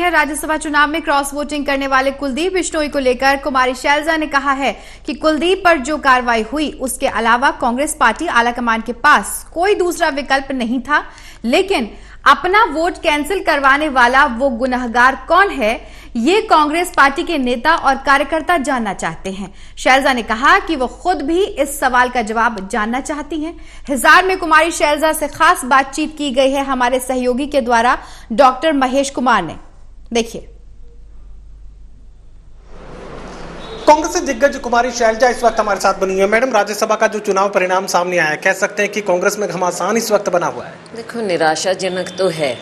है। राज्यसभा चुनाव में क्रॉस वोटिंग करने वाले कुलदीप बिश्नोई को लेकर कुमारी शैलजा ने कहा है कि कुलदीप पर जो कार्रवाई हुई उसके अलावा कांग्रेस पार्टी आलाकमान के पास कोई दूसरा विकल्प नहीं था, लेकिन अपना वोट कैंसिल करवाने वाला वो गुनहगार कौन है, ये कांग्रेस पार्टी के नेता और कार्यकर्ता जानना चाहते हैं। शैलजा ने कहा कि वो खुद भी इस सवाल का जवाब जानना चाहती हैं। हिसार में कुमारी शैलजा से खास बातचीत की गई है हमारे सहयोगी के द्वारा, डॉक्टर महेश कुमार ने। देखिए। कांग्रेस से दिग्गज कुमारी शैलजा इस वक्त हमारे साथ बनी है। मैडम, राज्यसभा का जो चुनाव परिणाम सामने आया है, कह सकते हैं कि कांग्रेस में घमासान इस वक्त बना हुआ है? देखो, निराशाजनक तो है,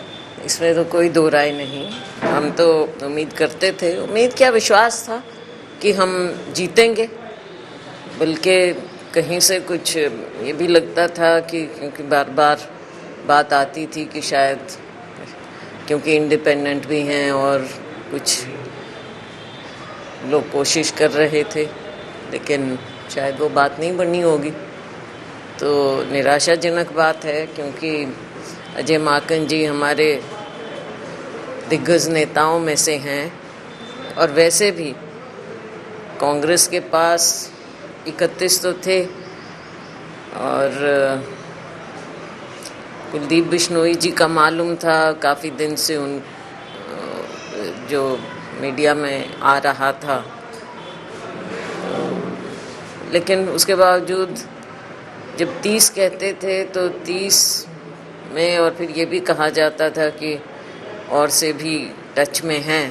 इसमें तो कोई दो राय नहीं। हम तो उम्मीद करते थे, उम्मीद क्या विश्वास था कि हम जीतेंगे, बल्कि कहीं से कुछ ये भी लगता था कि क्योंकि बार बार बात आती थी कि शायद क्योंकि इंडिपेंडेंट भी हैं और कुछ लोग कोशिश कर रहे थे, लेकिन शायद वो बात नहीं बनी होगी। तो निराशाजनक बात है, क्योंकि अजय माकन जी हमारे दिग्गज नेताओं में से हैं और वैसे भी कांग्रेस के पास 31 तो थे और कुलदीप बिश्नोई जी का मालूम था काफ़ी दिन से, उन जो मीडिया में आ रहा था, लेकिन उसके बावजूद जब 30 कहते थे तो 30 में और फिर ये भी कहा जाता था कि और से भी टच में हैं,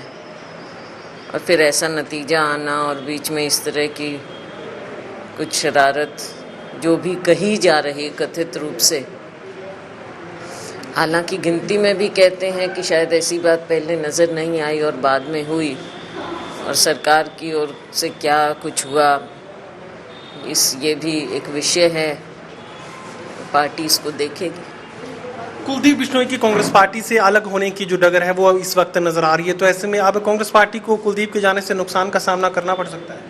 और फिर ऐसा नतीजा आना और बीच में इस तरह की कुछ शरारत जो भी कही जा रही कथित रूप से, हालांकि गिनती में भी कहते हैं कि शायद ऐसी बात पहले नज़र नहीं आई और बाद में हुई, और सरकार की ओर से क्या कुछ हुआ ये भी एक विषय है, पार्टी इसको देखेगी। कुलदीप बिश्नोई की कांग्रेस पार्टी से अलग होने की जो डगर है वो इस वक्त नजर आ रही है, तो ऐसे में अब कांग्रेस पार्टी को कुलदीप के जाने से नुकसान का सामना करना पड़ सकता है?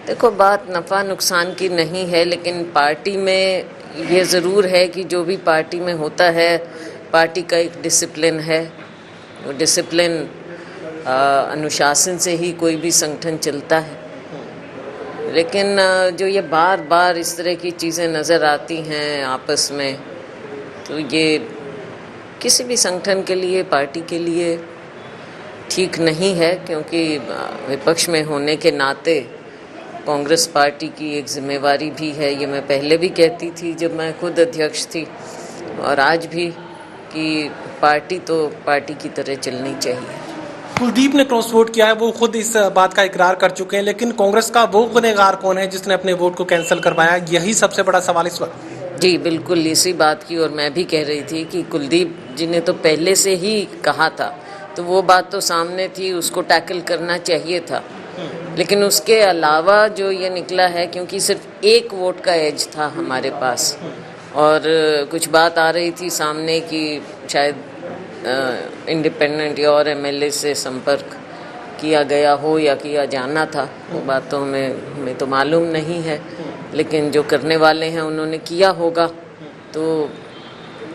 देखो, बात नफ़ा नुकसान की नहीं है, लेकिन पार्टी में ये ज़रूर है कि जो भी पार्टी में होता है, पार्टी का एक डिसिप्लिन है। वो डिसिप्लिन अनुशासन से ही कोई भी संगठन चलता है, लेकिन जो ये बार बार इस तरह की चीज़ें नज़र आती हैं आपस में, तो ये किसी भी संगठन के लिए, पार्टी के लिए ठीक नहीं है, क्योंकि विपक्ष में होने के नाते कांग्रेस पार्टी की एक जिम्मेवारी भी है। ये मैं पहले भी कहती थी जब मैं खुद अध्यक्ष थी, और आज भी, कि पार्टी तो पार्टी की तरह चलनी चाहिए। कुलदीप ने क्रॉस वोट किया है, वो खुद इस बात का इकरार कर चुके हैं, लेकिन कांग्रेस का वो गुनहगार कौन है जिसने अपने वोट को कैंसिल करवाया? यही सबसे बड़ा सवाल इस वक्त। जी बिल्कुल, इसी बात की और मैं भी कह रही थी कि कुलदीप जी ने तो पहले से ही कहा था, तो वो बात तो सामने थी, उसको टैकल करना चाहिए था। लेकिन उसके अलावा जो ये निकला है, क्योंकि सिर्फ एक वोट का एज था हमारे पास, और कुछ बात आ रही थी सामने कि शायद इंडिपेंडेंट या और एमएलए से संपर्क किया गया हो या किया जाना था, वो बात तो हमें तो मालूम नहीं है, लेकिन जो करने वाले हैं उन्होंने किया होगा, तो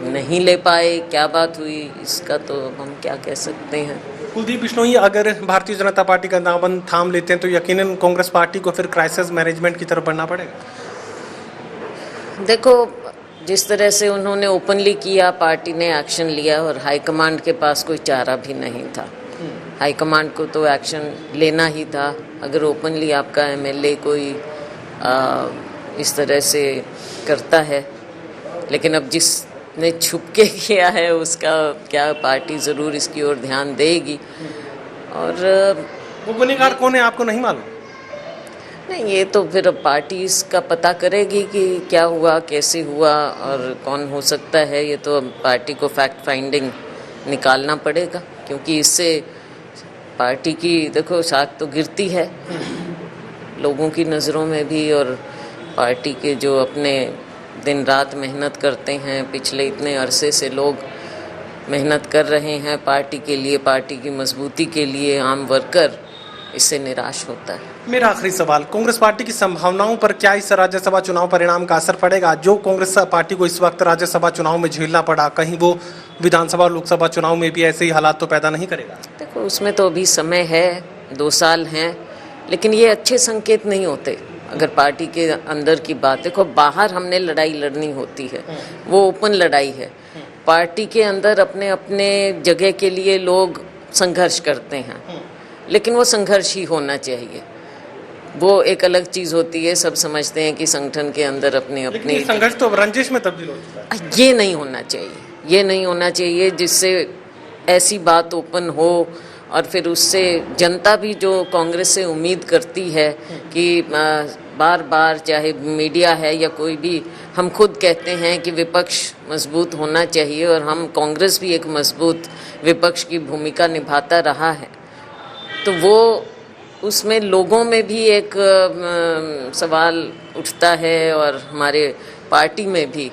नहीं ले पाए, क्या बात हुई इसका तो हम क्या कह सकते हैं। कुलदीप बिश्नोई अगर भारतीय जनता पार्टी का दामन थाम लेते हैं तो यकीनन कांग्रेस पार्टी को फिर क्राइसिस मैनेजमेंट की तरफ बढ़ना पड़ेगा। देखो, जिस तरह से उन्होंने ओपनली किया, पार्टी ने एक्शन लिया, और हाईकमांड के पास कोई चारा भी नहीं था। हाईकमांड को तो एक्शन लेना ही था। अगर ओपनली आपका एमएलए कोई इस तरह से करता है, लेकिन अब जिसने छुप के किया है उसका क्या, पार्टी ज़रूर इसकी ओर ध्यान देगी। और वो गुनहगार कौन है आपको नहीं मालूम? नहीं, ये तो फिर अब पार्टी इसका पता करेगी कि क्या हुआ, कैसे हुआ और कौन हो सकता है। ये तो अब पार्टी को फैक्ट फाइंडिंग निकालना पड़ेगा, क्योंकि इससे पार्टी की देखो साख तो गिरती है लोगों की नज़रों में भी, और पार्टी के जो अपने दिन रात मेहनत करते हैं, पिछले इतने अरसे से लोग मेहनत कर रहे हैं पार्टी के लिए, पार्टी की मजबूती के लिए, आम वर्कर इससे निराश होता है। मेरा आखिरी सवाल, कांग्रेस पार्टी की संभावनाओं पर क्या इस राज्यसभा चुनाव परिणाम का असर पड़ेगा? जो कांग्रेस पार्टी को इस वक्त राज्यसभा चुनाव में झेलना पड़ा, कहीं वो विधानसभा और लोकसभा चुनाव में भी ऐसे ही हालात तो पैदा नहीं करेगा? देखो, उसमें तो अभी समय है, 2 साल हैं, लेकिन ये अच्छे संकेत नहीं होते। अगर पार्टी के अंदर की बात, देखो बाहर हमने लड़ाई लड़नी होती है, वो ओपन लड़ाई है। पार्टी के अंदर अपने अपने जगह के लिए लोग संघर्ष करते हैं, लेकिन वो संघर्ष ही होना चाहिए। वो एक अलग चीज़ होती है, सब समझते हैं कि संगठन के अंदर अपने लेकिन अपने ये संघर्ष तो रंजिश में तब्दील हो चुका है। ये नहीं होना चाहिए, ये नहीं होना चाहिए, जिससे ऐसी बात ओपन हो और फिर उससे जनता भी जो कांग्रेस से उम्मीद करती है कि बार बार चाहे मीडिया है या कोई भी, हम खुद कहते हैं कि विपक्ष मजबूत होना चाहिए और हम कांग्रेस भी एक मजबूत विपक्ष की भूमिका निभाता रहा है, तो वो उसमें लोगों में भी एक सवाल उठता है और हमारे पार्टी में भी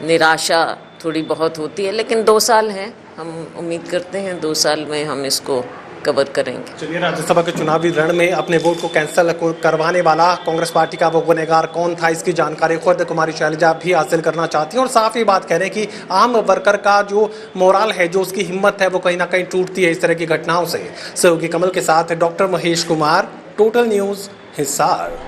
निराशा थोड़ी बहुत होती है। लेकिन 2 साल हैं, हम उम्मीद करते हैं 2 साल में हम इसको कवर करेंगे। चलिए, राज्यसभा के चुनावी रण में अपने वोट को कैंसिल करवाने वाला कांग्रेस पार्टी का वो गुनहगार कौन था, इसकी जानकारी खुद कुमारी शैलजा भी हासिल करना चाहती हैं और साफ ही बात कह रहे हैं कि आम वर्कर का जो मोराल है, जो उसकी हिम्मत है, वो कहीं ना कहीं टूटती है इस तरह की घटनाओं से। सहयोगी कमल के साथ doctor Mahesh Kumar, total news, Hisar.